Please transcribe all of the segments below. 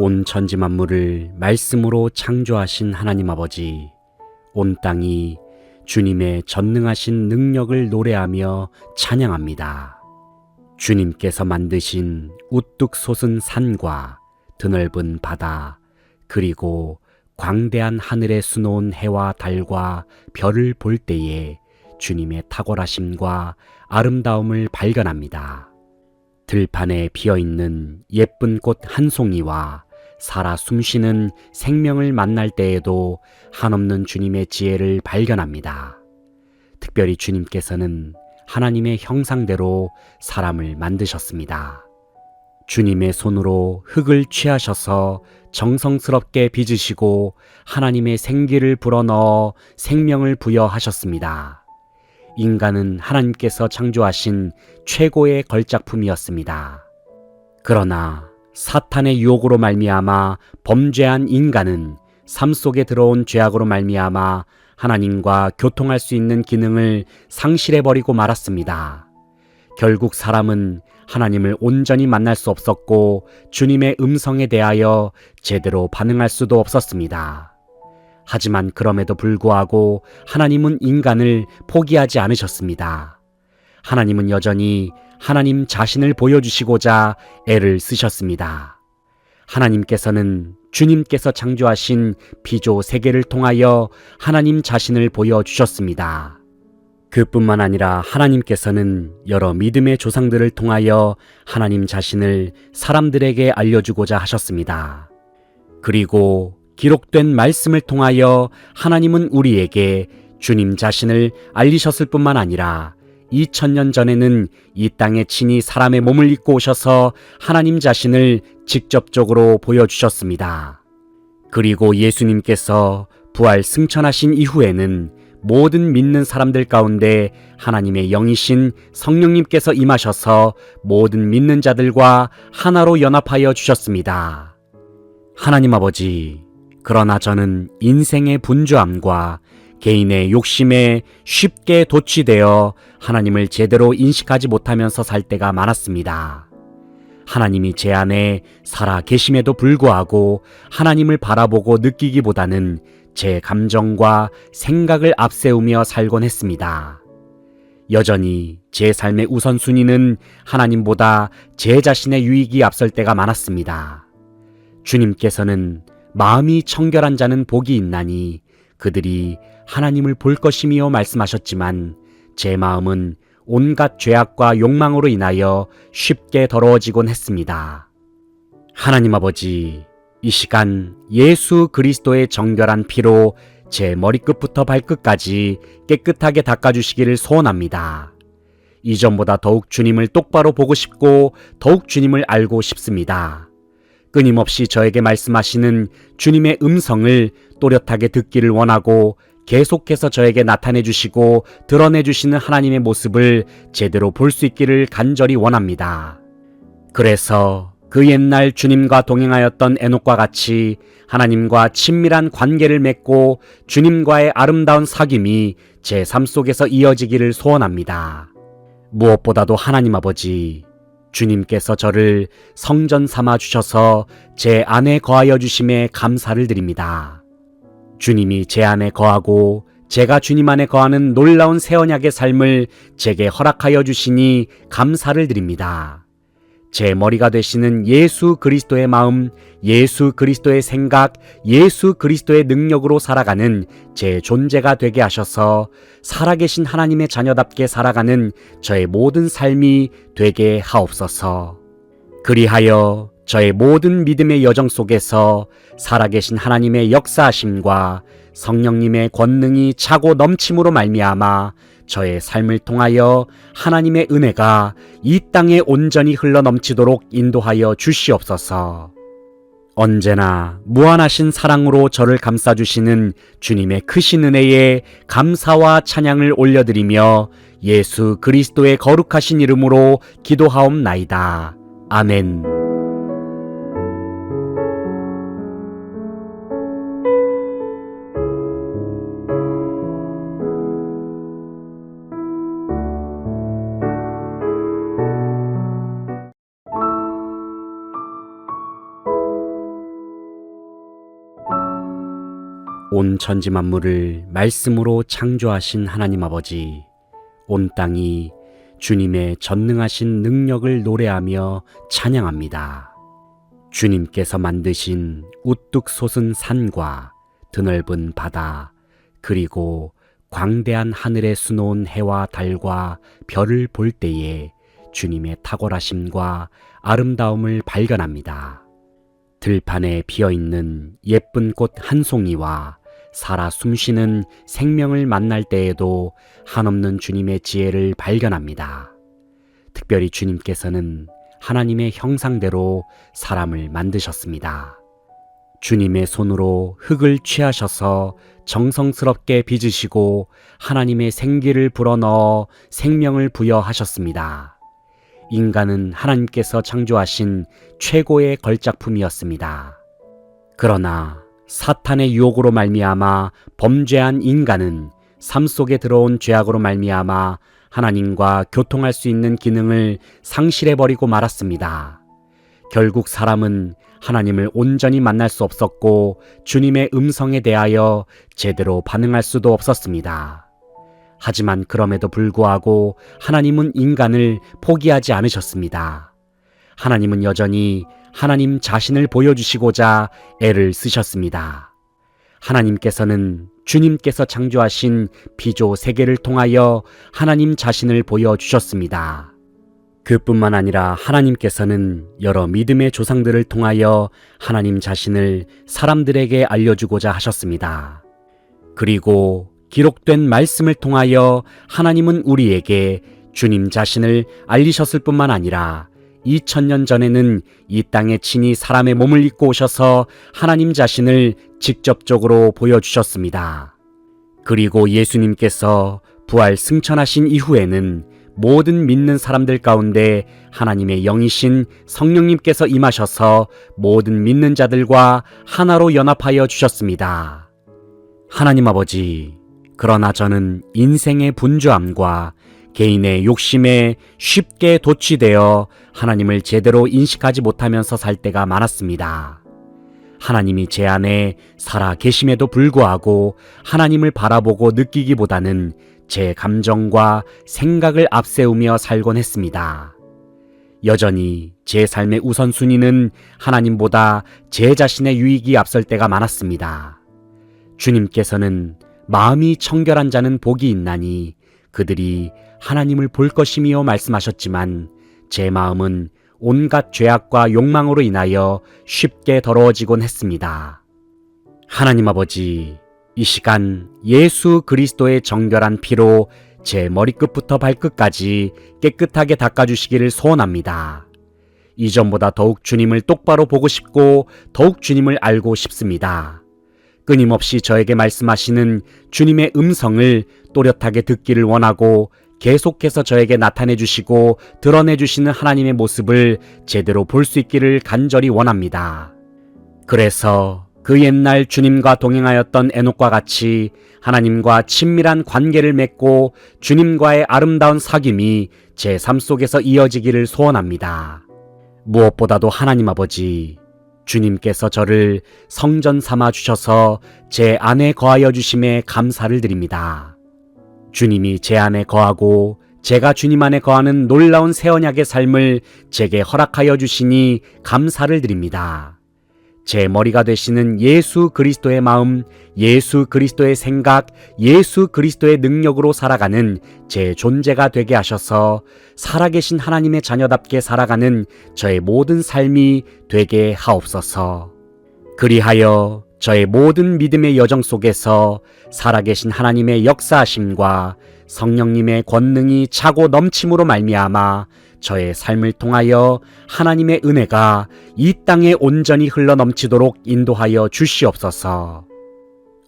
온 천지 만물을 말씀으로 창조하신 하나님 아버지, 온 땅이 주님의 전능하신 능력을 노래하며 찬양합니다. 주님께서 만드신 우뚝 솟은 산과 드넓은 바다, 그리고 광대한 하늘에 수놓은 해와 달과 별을 볼 때에 주님의 탁월하심과 아름다움을 발견합니다. 들판에 피어있는 예쁜 꽃 한 송이와 살아 숨쉬는 생명을 만날 때에도 한없는 주님의 지혜를 발견합니다. 특별히 주님께서는 하나님의 형상대로 사람을 만드셨습니다. 주님의 손으로 흙을 취하셔서 정성스럽게 빚으시고 하나님의 생기를 불어넣어 생명을 부여하셨습니다. 인간은 하나님께서 창조하신 최고의 걸작품이었습니다. 그러나 사탄의 유혹으로 말미암아 범죄한 인간은 삶 속에 들어온 죄악으로 말미암아 하나님과 교통할 수 있는 기능을 상실해버리고 말았습니다. 결국 사람은 하나님을 온전히 만날 수 없었고 주님의 음성에 대하여 제대로 반응할 수도 없었습니다. 하지만 그럼에도 불구하고 하나님은 인간을 포기하지 않으셨습니다. 하나님은 여전히 하나님 자신을 보여주시고자 애를 쓰셨습니다. 하나님께서는 주님께서 창조하신 피조 세계를 통하여 하나님 자신을 보여주셨습니다. 그뿐만 아니라 하나님께서는 여러 믿음의 조상들을 통하여 하나님 자신을 사람들에게 알려주고자 하셨습니다. 그리고 기록된 말씀을 통하여 하나님은 우리에게 주님 자신을 알리셨을 뿐만 아니라 2000년 전에는 이 땅에 친히 사람의 몸을 입고 오셔서 하나님 자신을 직접적으로 보여주셨습니다. 그리고 예수님께서 부활 승천하신 이후에는 모든 믿는 사람들 가운데 하나님의 영이신 성령님께서 임하셔서 모든 믿는 자들과 하나로 연합하여 주셨습니다. 하나님 아버지, 그러나 저는 인생의 분주함과 개인의 욕심에 쉽게 도취되어 하나님을 제대로 인식하지 못하면서 살 때가 많았습니다. 하나님이 제 안에 살아 계심에도 불구하고 하나님을 바라보고 느끼기보다는 제 감정과 생각을 앞세우며 살곤 했습니다. 여전히 제 삶의 우선순위는 하나님보다 제 자신의 유익이 앞설 때가 많았습니다. 주님께서는 마음이 청결한 자는 복이 있나니 그들이 하나님을 볼 것이며 말씀하셨지만 제 마음은 온갖 죄악과 욕망으로 인하여 쉽게 더러워지곤 했습니다. 하나님 아버지, 이 시간 예수 그리스도의 정결한 피로 제 머리끝부터 발끝까지 깨끗하게 닦아주시기를 소원합니다. 이전보다 더욱 주님을 똑바로 보고 싶고 더욱 주님을 알고 싶습니다. 끊임없이 저에게 말씀하시는 주님의 음성을 또렷하게 듣기를 원하고 계속해서 저에게 나타내 주시고 드러내 주시는 하나님의 모습을 제대로 볼 수 있기를 간절히 원합니다. 그래서 그 옛날 주님과 동행하였던 에녹과 같이 하나님과 친밀한 관계를 맺고 주님과의 아름다운 사귐이 제 삶 속에서 이어지기를 소원합니다. 무엇보다도 하나님 아버지, 주님께서 저를 성전 삼아 주셔서 제 안에 거하여 주심에 감사를 드립니다. 주님이 제 안에 거하고 제가 주님 안에 거하는 놀라운 새 언약의 삶을 제게 허락하여 주시니 감사를 드립니다. 제 머리가 되시는 예수 그리스도의 마음, 예수 그리스도의 생각, 예수 그리스도의 능력으로 살아가는 제 존재가 되게 하셔서 살아계신 하나님의 자녀답게 살아가는 저의 모든 삶이 되게 하옵소서. 그리하여 저의 모든 믿음의 여정 속에서 살아계신 하나님의 역사하심과 성령님의 권능이 차고 넘침으로 말미암아 저의 삶을 통하여 하나님의 은혜가 이 땅에 온전히 흘러넘치도록 인도하여 주시옵소서. 언제나 무한하신 사랑으로 저를 감싸주시는 주님의 크신 은혜에 감사와 찬양을 올려드리며 예수 그리스도의 거룩하신 이름으로 기도하옵나이다. 아멘. 온 천지 만물을 말씀으로 창조하신 하나님 아버지, 온 땅이 주님의 전능하신 능력을 노래하며 찬양합니다. 주님께서 만드신 우뚝 솟은 산과 드넓은 바다, 그리고 광대한 하늘에 수놓은 해와 달과 별을 볼 때에 주님의 탁월하심과 아름다움을 발견합니다. 들판에 피어있는 예쁜 꽃 한 송이와 살아 숨쉬는 생명을 만날 때에도 한없는 주님의 지혜를 발견합니다. 특별히 주님께서는 하나님의 형상대로 사람을 만드셨습니다. 주님의 손으로 흙을 취하셔서 정성스럽게 빚으시고 하나님의 생기를 불어넣어 생명을 부여하셨습니다. 인간은 하나님께서 창조하신 최고의 걸작품이었습니다. 그러나 사탄의 유혹으로 말미암아 범죄한 인간은 삶 속에 들어온 죄악으로 말미암아 하나님과 교통할 수 있는 기능을 상실해버리고 말았습니다. 결국 사람은 하나님을 온전히 만날 수 없었고 주님의 음성에 대하여 제대로 반응할 수도 없었습니다. 하지만 그럼에도 불구하고 하나님은 인간을 포기하지 않으셨습니다. 하나님은 여전히 하나님 자신을 보여주시고자 애를 쓰셨습니다. 하나님께서는 주님께서 창조하신 피조 세계를 통하여 하나님 자신을 보여주셨습니다. 그뿐만 아니라 하나님께서는 여러 믿음의 조상들을 통하여 하나님 자신을 사람들에게 알려주고자 하셨습니다. 그리고 기록된 말씀을 통하여 하나님은 우리에게 주님 자신을 알리셨을 뿐만 아니라 2000년 전에는 이 땅에 친히 사람의 몸을 입고 오셔서 하나님 자신을 직접적으로 보여주셨습니다. 그리고 예수님께서 부활 승천하신 이후에는 모든 믿는 사람들 가운데 하나님의 영이신 성령님께서 임하셔서 모든 믿는 자들과 하나로 연합하여 주셨습니다. 하나님 아버지, 그러나 저는 인생의 분주함과 개인의 욕심에 쉽게 도취되어 하나님을 제대로 인식하지 못하면서 살 때가 많았습니다. 하나님이 제 안에 살아 계심에도 불구하고 하나님을 바라보고 느끼기보다는 제 감정과 생각을 앞세우며 살곤 했습니다. 여전히 제 삶의 우선순위는 하나님보다 제 자신의 유익이 앞설 때가 많았습니다. 주님께서는 마음이 청결한 자는 복이 있나니 그들이 하나님을 볼 것이며 말씀하셨지만 제 마음은 온갖 죄악과 욕망으로 인하여 쉽게 더러워지곤 했습니다. 하나님 아버지, 이 시간 예수 그리스도의 정결한 피로 제 머리끝부터 발끝까지 깨끗하게 닦아주시기를 소원합니다. 이전보다 더욱 주님을 똑바로 보고 싶고 더욱 주님을 알고 싶습니다. 끊임없이 저에게 말씀하시는 주님의 음성을 또렷하게 듣기를 원하고 계속해서 저에게 나타내 주시고 드러내 주시는 하나님의 모습을 제대로 볼 수 있기를 간절히 원합니다. 그래서 그 옛날 주님과 동행하였던 에녹과 같이 하나님과 친밀한 관계를 맺고 주님과의 아름다운 사귐이 제 삶 속에서 이어지기를 소원합니다. 무엇보다도 하나님 아버지, 주님께서 저를 성전 삼아 주셔서 제 안에 거하여 주심에 감사를 드립니다. 주님이 제 안에 거하고 제가 주님 안에 거하는 놀라운 새 언약의 삶을 제게 허락하여 주시니 감사를 드립니다. 제 머리가 되시는 예수 그리스도의 마음, 예수 그리스도의 생각, 예수 그리스도의 능력으로 살아가는 제 존재가 되게 하셔서 살아계신 하나님의 자녀답게 살아가는 저의 모든 삶이 되게 하옵소서. 그리하여 저의 모든 믿음의 여정 속에서 살아계신 하나님의 역사하심과 성령님의 권능이 차고 넘침으로 말미암아 저의 삶을 통하여 하나님의 은혜가 이 땅에 온전히 흘러넘치도록 인도하여 주시옵소서.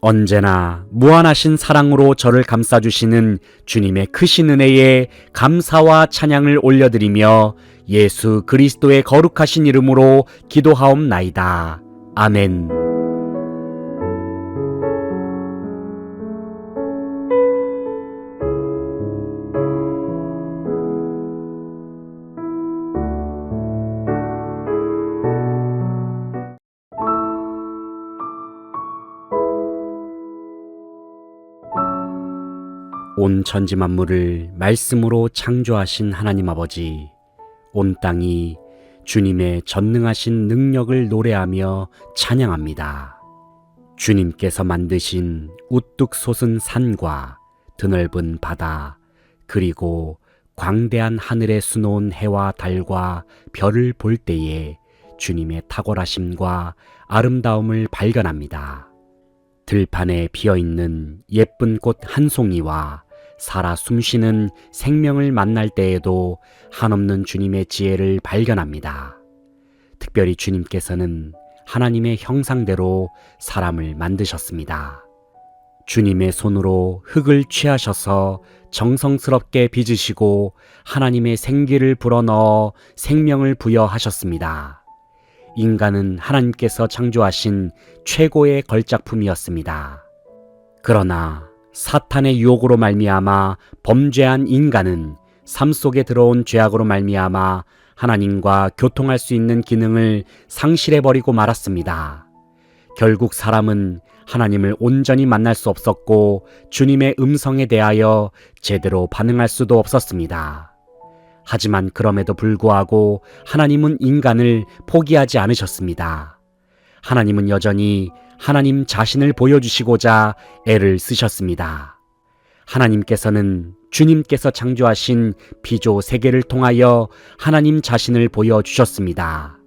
언제나 무한하신 사랑으로 저를 감싸주시는 주님의 크신 은혜에 감사와 찬양을 올려드리며 예수 그리스도의 거룩하신 이름으로 기도하옵나이다. 아멘. 온 천지 만물을 말씀으로 창조하신 하나님 아버지, 온 땅이 주님의 전능하신 능력을 노래하며 찬양합니다. 주님께서 만드신 우뚝 솟은 산과 드넓은 바다, 그리고 광대한 하늘에 수놓은 해와 달과 별을 볼 때에 주님의 탁월하심과 아름다움을 발견합니다. 들판에 피어있는 예쁜 꽃 한 송이와 살아 숨쉬는 생명을 만날 때에도 한없는 주님의 지혜를 발견합니다. 특별히 주님께서는 하나님의 형상대로 사람을 만드셨습니다. 주님의 손으로 흙을 취하셔서 정성스럽게 빚으시고 하나님의 생기를 불어넣어 생명을 부여하셨습니다. 인간은 하나님께서 창조하신 최고의 걸작품이었습니다. 그러나 사탄의 유혹으로 말미암아 범죄한 인간은 삶 속에 들어온 죄악으로 말미암아 하나님과 교통할 수 있는 기능을 상실해버리고 말았습니다. 결국 사람은 하나님을 온전히 만날 수 없었고 주님의 음성에 대하여 제대로 반응할 수도 없었습니다. 하지만 그럼에도 불구하고 하나님은 인간을 포기하지 않으셨습니다. 하나님은 여전히 하나님 자신을 보여주시고자 애를 쓰셨습니다. 하나님께서는 주님께서 창조하신 피조 세계를 통하여 하나님 자신을 보여주셨습니다.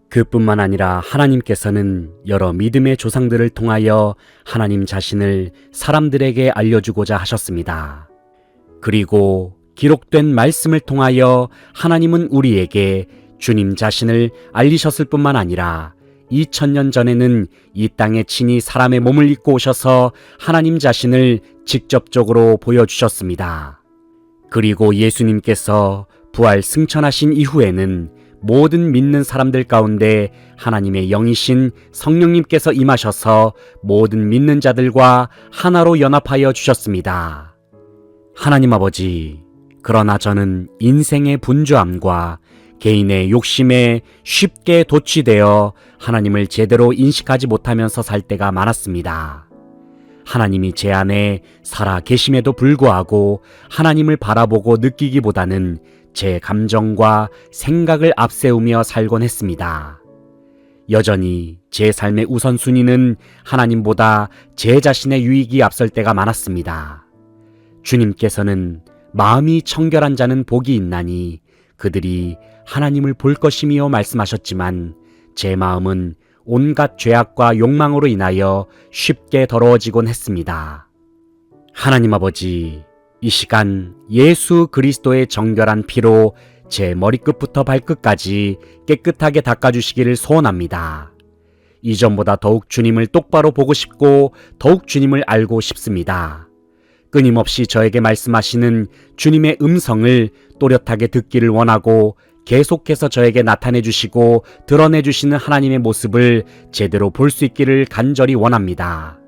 그뿐만 아니라 하나님께서는 여러 믿음의 조상들을 통하여 하나님 자신을 사람들에게 알려주고자 하셨습니다. 그리고 기록된 말씀을 통하여 하나님은 우리에게 주님 자신을 알리셨을 뿐만 아니라 2000년 전에는 이 땅에 친히 사람의 몸을 입고 오셔서 하나님 자신을 직접적으로 보여주셨습니다. 그리고 예수님께서 부활 승천하신 이후에는 모든 믿는 사람들 가운데 하나님의 영이신 성령님께서 임하셔서 모든 믿는 자들과 하나로 연합하여 주셨습니다. 하나님 아버지, 그러나 저는 인생의 분주함과 개인의 욕심에 쉽게 도취되어 하나님을 제대로 인식하지 못하면서 살 때가 많았습니다. 하나님이 제 안에 살아 계심에도 불구하고 하나님을 바라보고 느끼기보다는 제 감정과 생각을 앞세우며 살곤 했습니다. 여전히 제 삶의 우선순위는 하나님보다 제 자신의 유익이 앞설 때가 많았습니다. 주님께서는 마음이 청결한 자는 복이 있나니 그들이 하나님을 볼 것이며 말씀하셨지만 제 마음은 온갖 죄악과 욕망으로 인하여 쉽게 더러워지곤 했습니다. 하나님 아버지, 이 시간 예수 그리스도의 정결한 피로 제 머리끝부터 발끝까지 깨끗하게 닦아주시기를 소원합니다. 이전보다 더욱 주님을 똑바로 보고 싶고 더욱 주님을 알고 싶습니다. 끊임없이 저에게 말씀하시는 주님의 음성을 또렷하게 듣기를 원하고 계속해서 저에게 나타내 주시고 드러내 주시는 하나님의 모습을 제대로 볼 수 있기를 간절히 원합니다.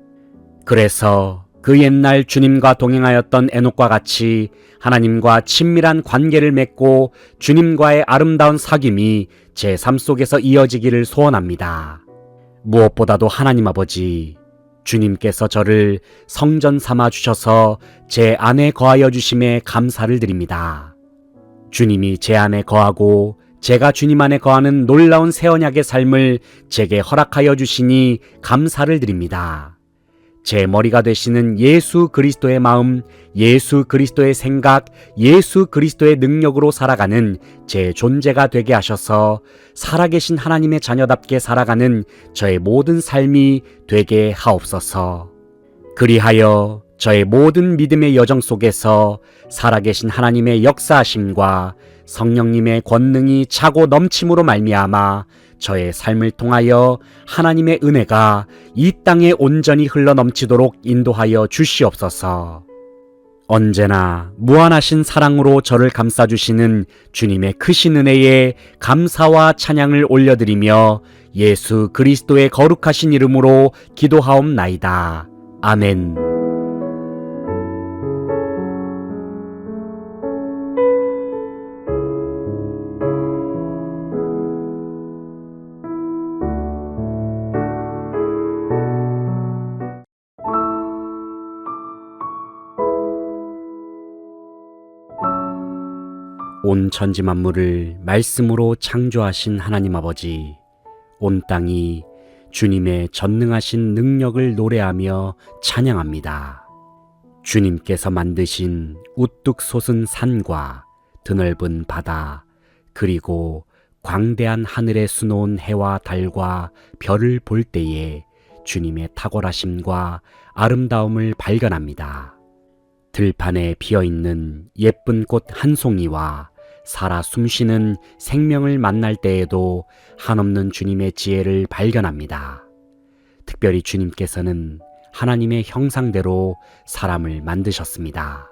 그래서 그 옛날 주님과 동행하였던 에녹과 같이 하나님과 친밀한 관계를 맺고 주님과의 아름다운 사귐이 제 삶 속에서 이어지기를 소원합니다. 무엇보다도 하나님 아버지, 주님께서 저를 성전 삼아 주셔서 제 안에 거하여 주심에 감사를 드립니다. 주님이 제 안에 거하고 제가 주님 안에 거하는 놀라운 새 언약의 삶을 제게 허락하여 주시니 감사를 드립니다. 제 머리가 되시는 예수 그리스도의 마음, 예수 그리스도의 생각, 예수 그리스도의 능력으로 살아가는 제 존재가 되게 하셔서 살아계신 하나님의 자녀답게 살아가는 저의 모든 삶이 되게 하옵소서. 그리하여 저의 모든 믿음의 여정 속에서 살아계신 하나님의 역사하심과 성령님의 권능이 차고 넘침으로 말미암아 저의 삶을 통하여 하나님의 은혜가 이 땅에 온전히 흘러넘치도록 인도하여 주시옵소서. 언제나 무한하신 사랑으로 저를 감싸주시는 주님의 크신 은혜에 감사와 찬양을 올려드리며 예수 그리스도의 거룩하신 이름으로 기도하옵나이다. 아멘. 온 천지 만물을 말씀으로 창조하신 하나님 아버지, 온 땅이 주님의 전능하신 능력을 노래하며 찬양합니다. 주님께서 만드신 우뚝 솟은 산과 드넓은 바다, 그리고 광대한 하늘에 수놓은 해와 달과 별을 볼 때에 주님의 탁월하심과 아름다움을 발견합니다. 들판에 피어있는 예쁜 꽃 한 송이와 살아 숨쉬는 생명을 만날 때에도 한없는 주님의 지혜를 발견합니다. 특별히 주님께서는 하나님의 형상대로 사람을 만드셨습니다.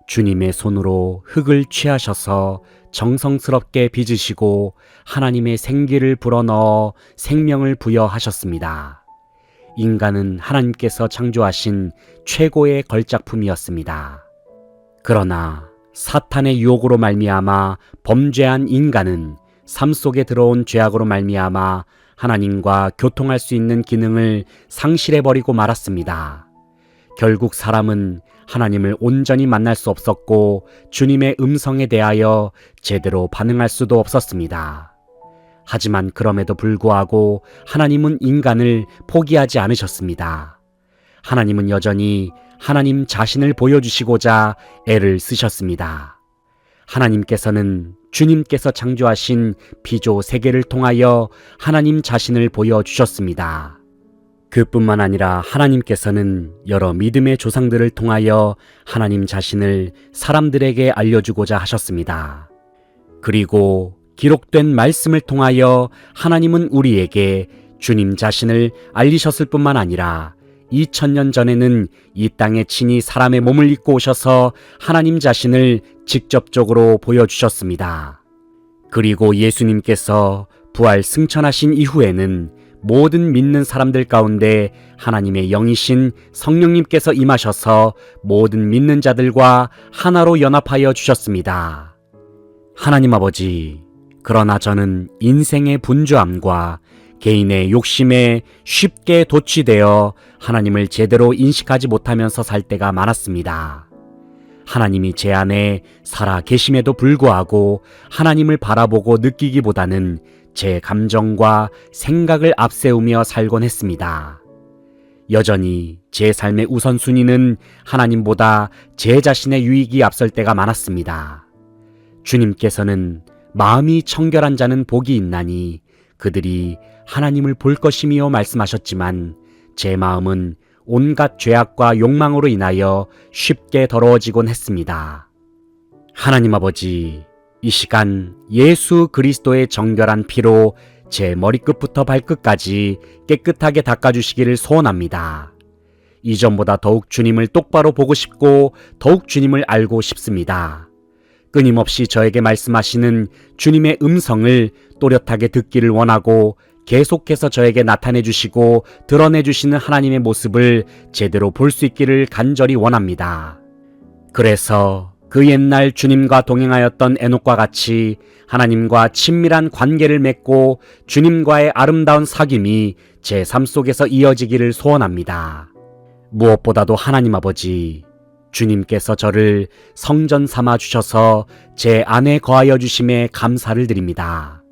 주님의 손으로 흙을 취하셔서 정성스럽게 빚으시고 하나님의 생기를 불어넣어 생명을 부여하셨습니다. 인간은 하나님께서 창조하신 최고의 걸작품이었습니다. 그러나 사탄의 유혹으로 말미암아 범죄한 인간은 삶 속에 들어온 죄악으로 말미암아 하나님과 교통할 수 있는 기능을 상실해버리고 말았습니다. 결국 사람은 하나님을 온전히 만날 수 없었고 주님의 음성에 대하여 제대로 반응할 수도 없었습니다. 하지만 그럼에도 불구하고 하나님은 인간을 포기하지 않으셨습니다. 하나님은 여전히 하나님 자신을 보여주시고자 애를 쓰셨습니다. 하나님께서는 주님께서 창조하신 피조 세계를 통하여 하나님 자신을 보여주셨습니다. 그뿐만 아니라 하나님께서는 여러 믿음의 조상들을 통하여 하나님 자신을 사람들에게 알려주고자 하셨습니다. 그리고 기록된 말씀을 통하여 하나님은 우리에게 주님 자신을 알리셨을 뿐만 아니라 2000년 전에는 이 땅에 친히 사람의 몸을 입고 오셔서 하나님 자신을 직접적으로 보여주셨습니다. 그리고 예수님께서 부활 승천하신 이후에는 모든 믿는 사람들 가운데 하나님의 영이신 성령님께서 임하셔서 모든 믿는 자들과 하나로 연합하여 주셨습니다. 하나님 아버지, 그러나 저는 인생의 분주함과 개인의 욕심에 쉽게 도취되어 하나님을 제대로 인식하지 못하면서 살 때가 많았습니다. 하나님이 제 안에 살아 계심에도 불구하고 하나님을 바라보고 느끼기보다는 제 감정과 생각을 앞세우며 살곤 했습니다. 여전히 제 삶의 우선순위는 하나님보다 제 자신의 유익이 앞설 때가 많았습니다. 주님께서는 마음이 청결한 자는 복이 있나니 그들이 하나님을 볼 것이며 말씀하셨지만 제 마음은 온갖 죄악과 욕망으로 인하여 쉽게 더러워지곤 했습니다. 하나님 아버지, 이 시간 예수 그리스도의 정결한 피로 제 머리끝부터 발끝까지 깨끗하게 닦아주시기를 소원합니다. 이전보다 더욱 주님을 똑바로 보고 싶고 더욱 주님을 알고 싶습니다. 끊임없이 저에게 말씀하시는 주님의 음성을 또렷하게 듣기를 원하고 계속해서 저에게 나타내 주시고 드러내 주시는 하나님의 모습을 제대로 볼 수 있기를 간절히 원합니다. 그래서 그 옛날 주님과 동행하였던 에녹과 같이 하나님과 친밀한 관계를 맺고 주님과의 아름다운 사귐이 제 삶 속에서 이어지기를 소원합니다. 무엇보다도 하나님 아버지, 주님께서 저를 성전 삼아 주셔서 제 안에 거하여 주심에 감사를 드립니다.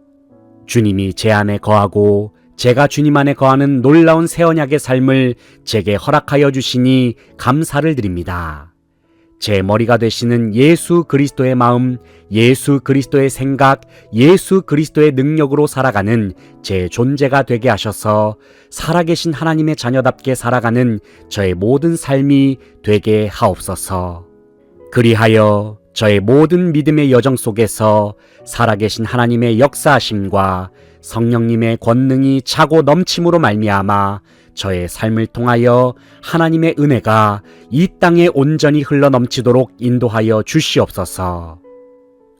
주님이 제 안에 거하고 제가 주님 안에 거하는 놀라운 새 언약의 삶을 제게 허락하여 주시니 감사를 드립니다. 제 머리가 되시는 예수 그리스도의 마음, 예수 그리스도의 생각, 예수 그리스도의 능력으로 살아가는 제 존재가 되게 하셔서 살아계신 하나님의 자녀답게 살아가는 저의 모든 삶이 되게 하옵소서. 그리하여 저의 모든 믿음의 여정 속에서 살아계신 하나님의 역사하심과 성령님의 권능이 차고 넘침으로 말미암아 저의 삶을 통하여 하나님의 은혜가 이 땅에 온전히 흘러넘치도록 인도하여 주시옵소서.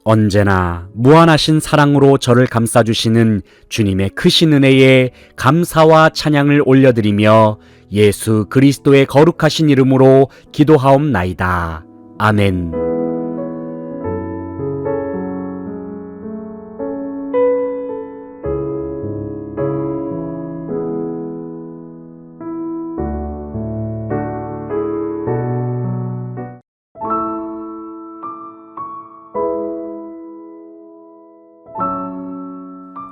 언제나 무한하신 사랑으로 저를 감싸주시는 주님의 크신 은혜에 감사와 찬양을 올려드리며 예수 그리스도의 거룩하신 이름으로 기도하옵나이다. 아멘.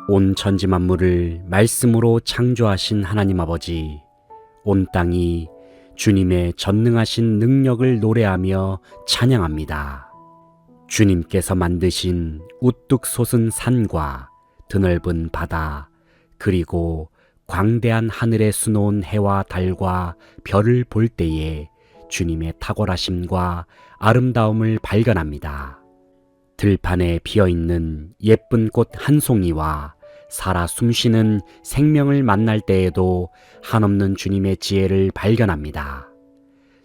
온 천지 만물을 말씀으로 창조하신 하나님 아버지, 온 땅이 주님의 전능하신 능력을 노래하며 찬양합니다. 주님께서 만드신 우뚝 솟은 산과 드넓은 바다, 그리고 광대한 하늘에 수놓은 해와 달과 별을 볼 때에 주님의 탁월하심과 아름다움을 발견합니다. 들판에 피어있는 예쁜 꽃 한 송이와 살아 숨쉬는 생명을 만날 때에도 한없는 주님의 지혜를 발견합니다.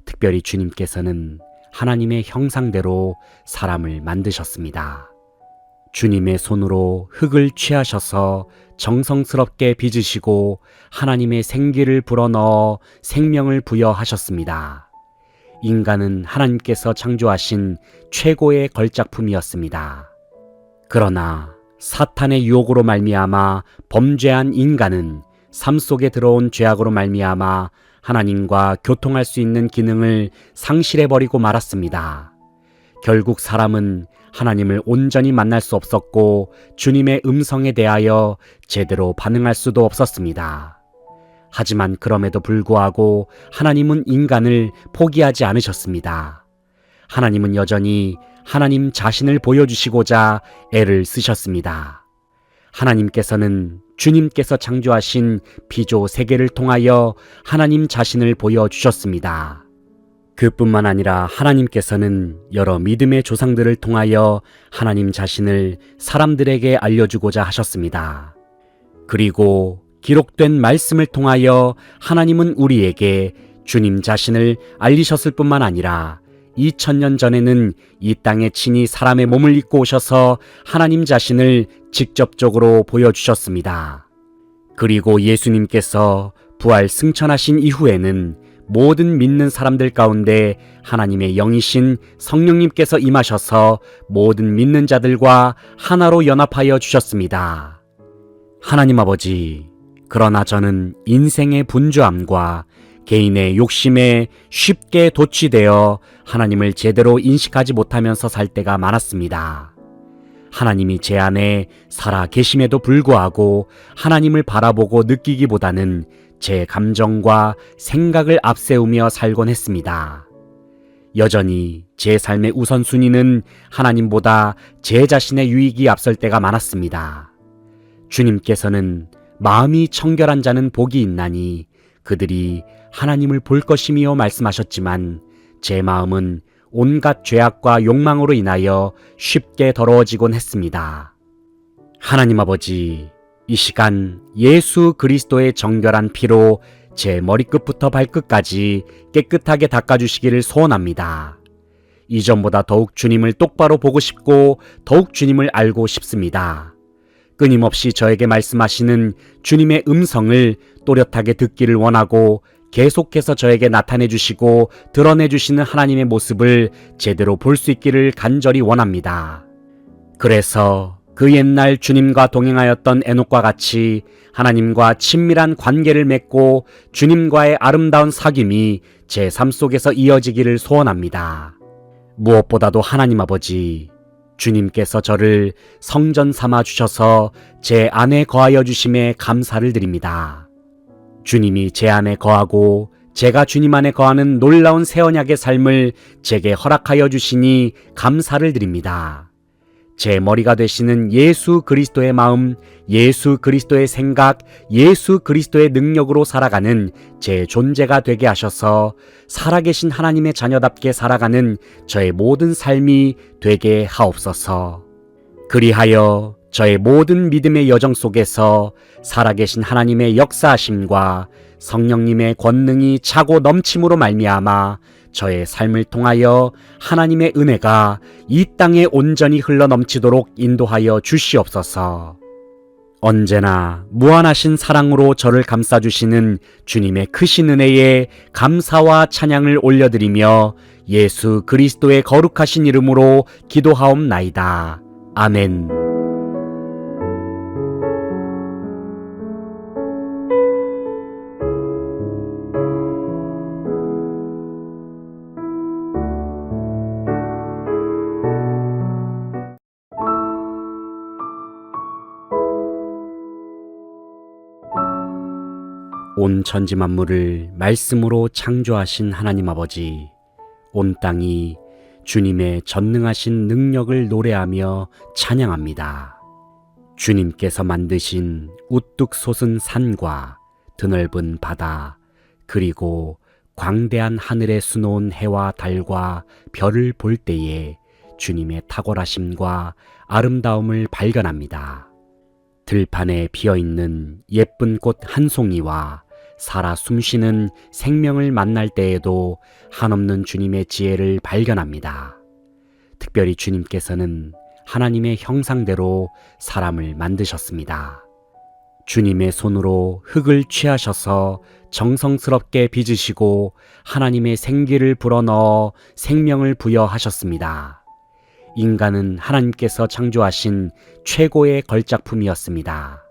특별히 주님께서는 하나님의 형상대로 사람을 만드셨습니다. 주님의 손으로 흙을 취하셔서 정성스럽게 빚으시고 하나님의 생기를 불어넣어 생명을 부여하셨습니다. 인간은 하나님께서 창조하신 최고의 걸작품이었습니다. 그러나 사탄의 유혹으로 말미암아 범죄한 인간은 삶 속에 들어온 죄악으로 말미암아 하나님과 교통할 수 있는 기능을 상실해버리고 말았습니다. 결국 사람은 하나님을 온전히 만날 수 없었고 주님의 음성에 대하여 제대로 반응할 수도 없었습니다. 하지만 그럼에도 불구하고 하나님은 인간을 포기하지 않으셨습니다. 하나님은 여전히 하나님 자신을 보여주시고자 애를 쓰셨습니다. 하나님께서는 주님께서 창조하신 피조 세계를 통하여 하나님 자신을 보여주셨습니다. 그뿐만 아니라 하나님께서는 여러 믿음의 조상들을 통하여 하나님 자신을 사람들에게 알려주고자 하셨습니다. 그리고 기록된 말씀을 통하여 하나님은 우리에게 주님 자신을 알리셨을 뿐만 아니라 2000년 전에는 이 땅에 친히 사람의 몸을 입고 오셔서 하나님 자신을 직접적으로 보여주셨습니다. 그리고 예수님께서 부활 승천하신 이후에는 모든 믿는 사람들 가운데 하나님의 영이신 성령님께서 임하셔서 모든 믿는 자들과 하나로 연합하여 주셨습니다. 하나님 아버지, 그러나 저는 인생의 분주함과 개인의 욕심에 쉽게 도취되어 하나님을 제대로 인식하지 못하면서 살 때가 많았습니다. 하나님이 제 안에 살아 계심에도 불구하고 하나님을 바라보고 느끼기보다는 제 감정과 생각을 앞세우며 살곤 했습니다. 여전히 제 삶의 우선순위는 하나님보다 제 자신의 유익이 앞설 때가 많았습니다. 주님께서는 마음이 청결한 자는 복이 있나니 그들이 하나님을 볼 것이며 말씀하셨지만 제 마음은 온갖 죄악과 욕망으로 인하여 쉽게 더러워지곤 했습니다. 하나님 아버지, 이 시간 예수 그리스도의 정결한 피로 제 머리끝부터 발끝까지 깨끗하게 닦아주시기를 소원합니다. 이전보다 더욱 주님을 똑바로 보고 싶고 더욱 주님을 알고 싶습니다. 끊임없이 저에게 말씀하시는 주님의 음성을 또렷하게 듣기를 원하고 계속해서 저에게 나타내 주시고 드러내 주시는 하나님의 모습을 제대로 볼 수 있기를 간절히 원합니다. 그래서 그 옛날 주님과 동행하였던 에녹과 같이 하나님과 친밀한 관계를 맺고 주님과의 아름다운 사귐이 제 삶 속에서 이어지기를 소원합니다. 무엇보다도 하나님 아버지, 주님께서 저를 성전 삼아 주셔서 제 안에 거하여 주심에 감사를 드립니다. 주님이 제 안에 거하고 제가 주님 안에 거하는 놀라운 새 언약의 삶을 제게 허락하여 주시니 감사를 드립니다. 제 머리가 되시는 예수 그리스도의 마음, 예수 그리스도의 생각, 예수 그리스도의 능력으로 살아가는 제 존재가 되게 하셔서 살아계신 하나님의 자녀답게 살아가는 저의 모든 삶이 되게 하옵소서. 그리하여 저의 모든 믿음의 여정 속에서 살아계신 하나님의 역사하심과 성령님의 권능이 차고 넘침으로 말미암아 저의 삶을 통하여 하나님의 은혜가 이 땅에 온전히 흘러넘치도록 인도하여 주시옵소서. 언제나 무한하신 사랑으로 저를 감싸주시는 주님의 크신 은혜에 감사와 찬양을 올려드리며 예수 그리스도의 거룩하신 이름으로 기도하옵나이다. 아멘. 온 천지 만물을 말씀으로 창조하신 하나님 아버지, 온 땅이 주님의 전능하신 능력을 노래하며 찬양합니다. 주님께서 만드신 우뚝 솟은 산과 드넓은 바다, 그리고 광대한 하늘에 수놓은 해와 달과 별을 볼 때에 주님의 탁월하심과 아름다움을 발견합니다. 들판에 피어있는 예쁜 꽃 한 송이와 살아 숨쉬는 생명을 만날 때에도 한없는 주님의 지혜를 발견합니다. 특별히 주님께서는 하나님의 형상대로 사람을 만드셨습니다. 주님의 손으로 흙을 취하셔서 정성스럽게 빚으시고 하나님의 생기를 불어넣어 생명을 부여하셨습니다. 인간은 하나님께서 창조하신 최고의 걸작품이었습니다.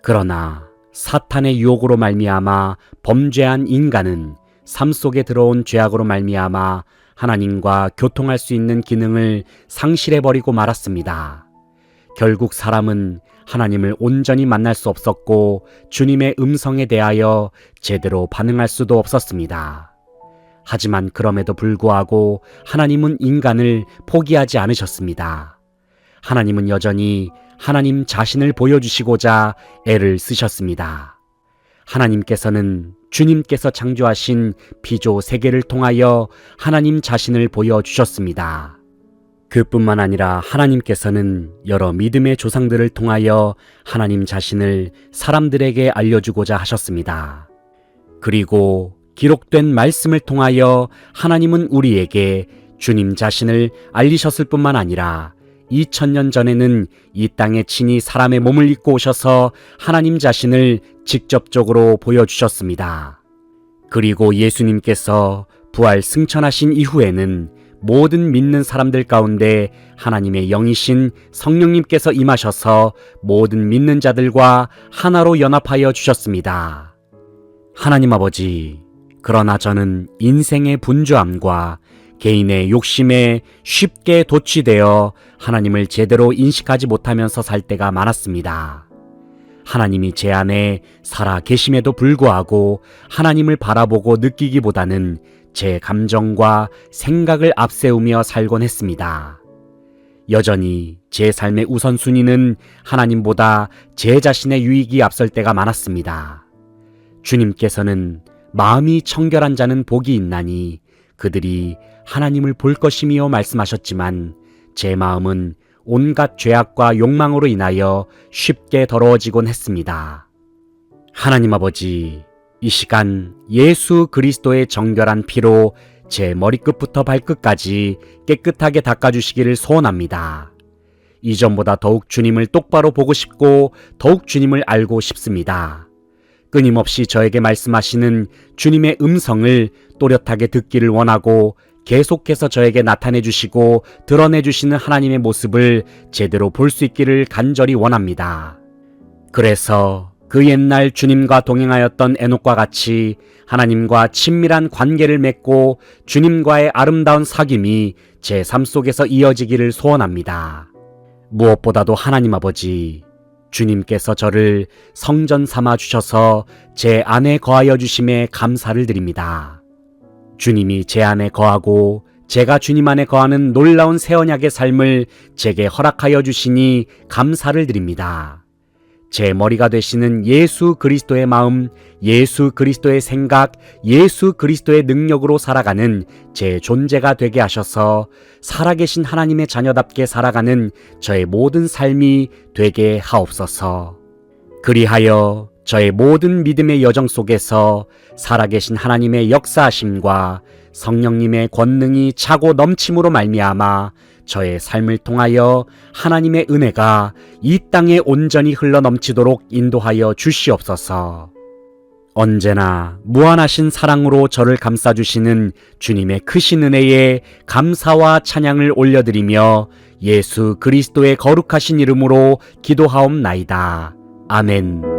그러나 사탄의 유혹으로 말미암아 범죄한 인간은 삶 속에 들어온 죄악으로 말미암아 하나님과 교통할 수 있는 기능을 상실해버리고 말았습니다. 결국 사람은 하나님을 온전히 만날 수 없었고 주님의 음성에 대하여 제대로 반응할 수도 없었습니다. 하지만 그럼에도 불구하고 하나님은 인간을 포기하지 않으셨습니다. 하나님은 여전히 하나님 자신을 보여주시고자 애를 쓰셨습니다. 하나님께서는 주님께서 창조하신 피조 세계를 통하여 하나님 자신을 보여주셨습니다. 그뿐만 아니라 하나님께서는 여러 믿음의 조상들을 통하여 하나님 자신을 사람들에게 알려주고자 하셨습니다. 그리고 기록된 말씀을 통하여 하나님은 우리에게 주님 자신을 알리셨을 뿐만 아니라 2000년 전에는 이 땅에 친히 사람의 몸을 입고 오셔서 하나님 자신을 직접적으로 보여주셨습니다. 그리고 예수님께서 부활 승천하신 이후에는 모든 믿는 사람들 가운데 하나님의 영이신 성령님께서 임하셔서 모든 믿는 자들과 하나로 연합하여 주셨습니다. 하나님 아버지, 그러나 저는 인생의 분주함과 개인의 욕심에 쉽게 도취되어 하나님을 제대로 인식하지 못하면서 살 때가 많았습니다. 하나님이 제 안에 살아 계심에도 불구하고 하나님을 바라보고 느끼기보다는 제 감정과 생각을 앞세우며 살곤 했습니다. 여전히 제 삶의 우선순위는 하나님보다 제 자신의 유익이 앞설 때가 많았습니다. 주님께서는 마음이 청결한 자는 복이 있나니 그들이 하나님을 볼 것이며 말씀하셨지만 제 마음은 온갖 죄악과 욕망으로 인하여 쉽게 더러워지곤 했습니다. 하나님 아버지, 이 시간 예수 그리스도의 정결한 피로 제 머리끝부터 발끝까지 깨끗하게 닦아주시기를 소원합니다. 이전보다 더욱 주님을 똑바로 보고 싶고 더욱 주님을 알고 싶습니다. 끊임없이 저에게 말씀하시는 주님의 음성을 또렷하게 듣기를 원하고 계속해서 저에게 나타내 주시고 드러내 주시는 하나님의 모습을 제대로 볼 수 있기를 간절히 원합니다. 그래서 그 옛날 주님과 동행하였던 에녹과 같이 하나님과 친밀한 관계를 맺고 주님과의 아름다운 사귐이 제 삶 속에서 이어지기를 소원합니다. 무엇보다도 하나님 아버지, 주님께서 저를 성전 삼아 주셔서 제 안에 거하여 주심에 감사를 드립니다. 주님이 제 안에 거하고 제가 주님 안에 거하는 놀라운 새 언약의 삶을 제게 허락하여 주시니 감사를 드립니다. 제 머리가 되시는 예수 그리스도의 마음, 예수 그리스도의 생각, 예수 그리스도의 능력으로 살아가는 제 존재가 되게 하셔서 살아계신 하나님의 자녀답게 살아가는 저의 모든 삶이 되게 하옵소서. 그리하여 저의 모든 믿음의 여정 속에서 살아계신 하나님의 역사하심과 성령님의 권능이 차고 넘침으로 말미암아 저의 삶을 통하여 하나님의 은혜가 이 땅에 온전히 흘러넘치도록 인도하여 주시옵소서. 언제나 무한하신 사랑으로 저를 감싸주시는 주님의 크신 은혜에 감사와 찬양을 올려드리며 예수 그리스도의 거룩하신 이름으로 기도하옵나이다. 아멘.